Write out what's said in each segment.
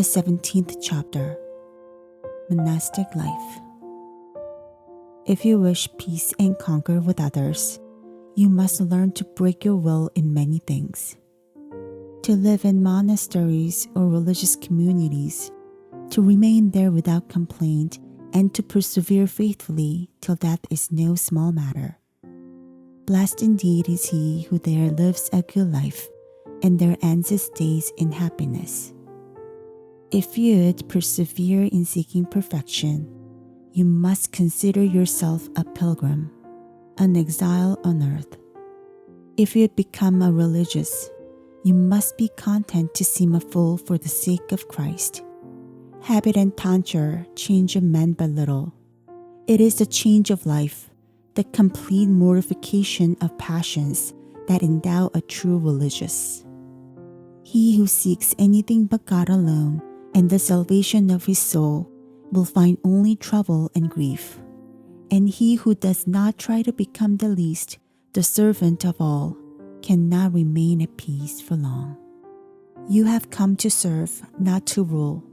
17th chapter, Monastic Life. If you wish peace and conquer with others, you must learn to break your will in many things. To live in monasteries or religious communities, to remain there without complaint, and to persevere faithfully till death is no small matter. Blessed indeed is he who there lives a good life, and there ends his days in happiness. If you'd persevere in seeking perfection, you must consider yourself a pilgrim, an exile on earth. If you'd become a religious, you must be content to seem a fool for the sake of Christ. Habit and tonsure change a man but little. It is the change of life, the complete mortification of passions that endow a true religious. He who seeks anything but God alone and the salvation of his soul will find only trouble and grief. And he who does not try to become the least, the servant of all, cannot remain at peace for long. You have come to serve, not to rule.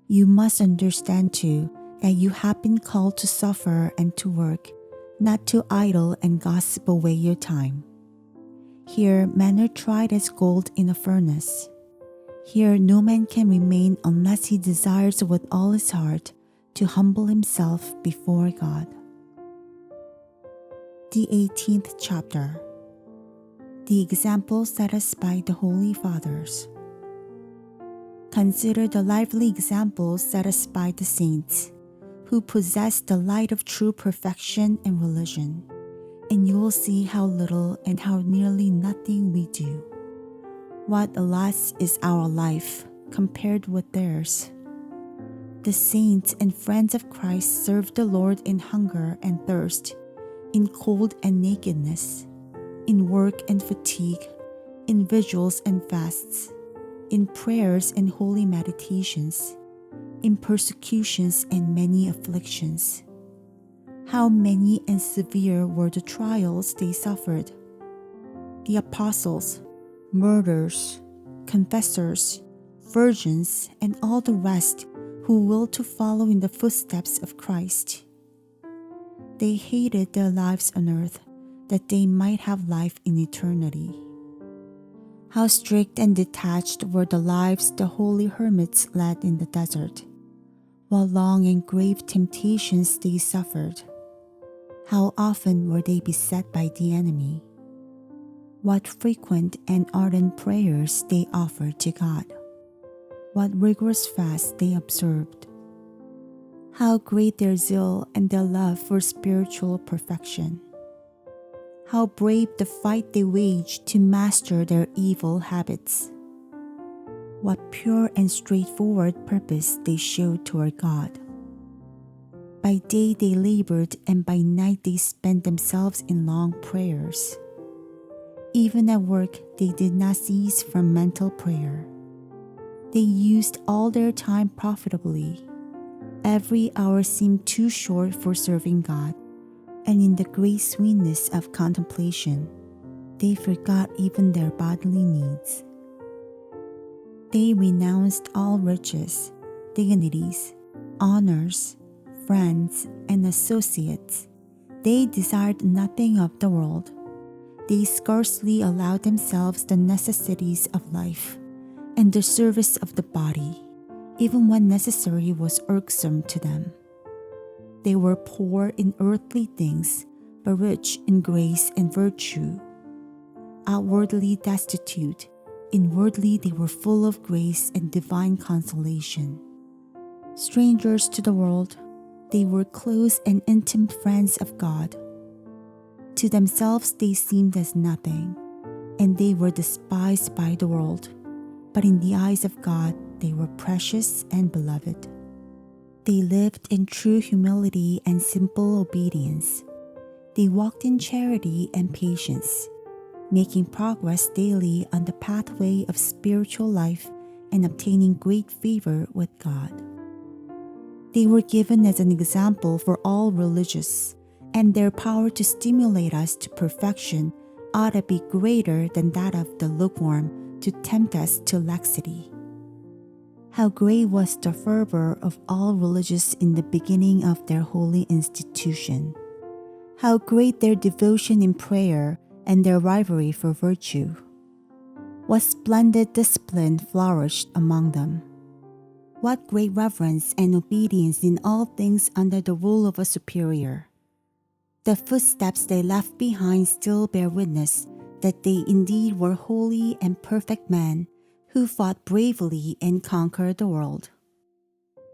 You must understand too that you have been called to suffer and to work, not to idle and gossip away your time. Here men are tried as gold in a furnace. Here no man can remain unless he desires with all his heart to humble himself before God. The 18th chapter. The example set us by the Holy Fathers. Consider the lively examples set us by the saints, who possess the light of true perfection and religion, and you will see how little and how nearly nothing we do. What, alas, is our life compared with theirs? The saints and friends of Christ served the Lord in hunger and thirst, in cold and nakedness, in work and fatigue, in vigils and fasts, in prayers and holy meditations, in persecutions and many afflictions. How many and severe were the trials they suffered! The apostles, murderers, confessors, virgins, and all the rest who willed to follow in the footsteps of Christ. They hated their lives on earth that they might have life in eternity. How strict and detached were the lives the holy hermits led in the desert, while long and grave temptations they suffered. How often were they beset by the enemy! What frequent and ardent prayers they offered to God! What rigorous fasts they observed! How great their zeal and their love for spiritual perfection! How brave the fight they waged to master their evil habits! What pure and straightforward purpose they showed toward God! By day they labored, and by night they spent themselves in long prayers. Even at work, they did not cease from mental prayer. They used all their time profitably. Every hour seemed too short for serving God, and in the great sweetness of contemplation, they forgot even their bodily needs. They renounced all riches, dignities, honors, friends, and associates. They desired nothing of the world. They scarcely allowed themselves the necessities of life and the service of the body, even when necessary was irksome to them. They were poor in earthly things, but rich in grace and virtue. Outwardly destitute, inwardly they were full of grace and divine consolation. Strangers to the world, they were close and intimate friends of God. To themselves they seemed as nothing, and they were despised by the world, but in the eyes of God they were precious and beloved. They lived in true humility and simple obedience. They walked in charity and patience, making progress daily on the pathway of spiritual life and obtaining great favor with God. They were given as an example for all religious, and their power to stimulate us to perfection ought to be greater than that of the lukewarm to tempt us to laxity. How great was the fervor of all religious in the beginning of their holy institution. How great their devotion in prayer and their rivalry for virtue. What splendid discipline flourished among them. What great reverence and obedience in all things under the rule of a superior. The footsteps they left behind still bear witness that they indeed were holy and perfect men who fought bravely and conquered the world.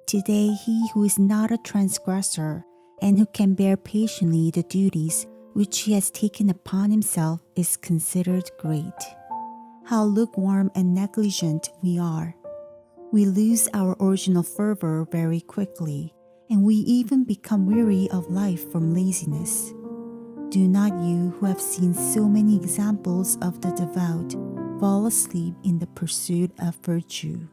Today, he who is not a transgressor and who can bear patiently the duties which he has taken upon himself is considered great. How lukewarm and negligent we are. We lose our original fervor very quickly, and we even become weary of life from laziness. Do not you, who have seen so many examples of the devout, fall asleep in the pursuit of virtue.